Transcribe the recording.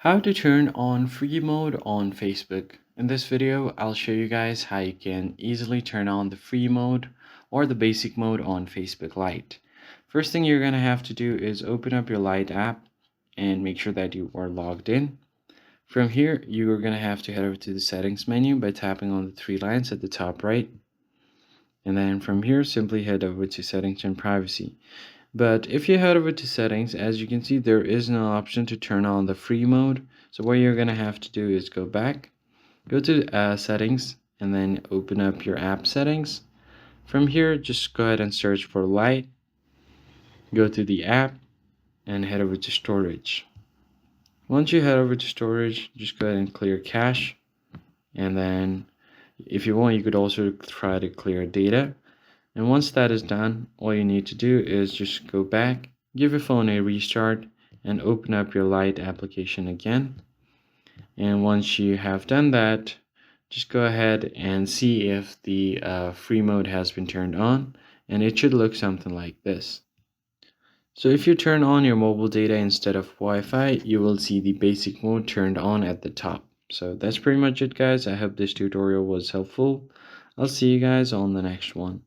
How to turn on free mode on Facebook. In this video, I'll show you guys how you can easily turn on the free mode or the basic mode on Facebook Lite. First thing you're going to have to do is open up your Lite app and make sure that you are logged in. From here, you are going to have to head over to the settings menu by tapping on the three lines at the top right. And then from here, simply head over to settings and privacy. But if you head over to settings, as you can see, there is no option to turn on the free mode. So what you're going to have to do is go back, go to settings, and then open up your app settings. From here, just go ahead and search for Lite. Go to the app and head over to storage. Once you head over to storage, just go ahead and clear cache. And then if you want, you could also try to clear data. And once that is done, all you need to do is just go back, give your phone a restart, and open up your Lite application again. And once you have done that, just go ahead and see if the free mode has been turned on, and it should look something like this. So if you turn on your mobile data instead of Wi-Fi, you will see the basic mode turned on at the top. So that's pretty much it, guys. I hope this tutorial was helpful. I'll see you guys on the next one.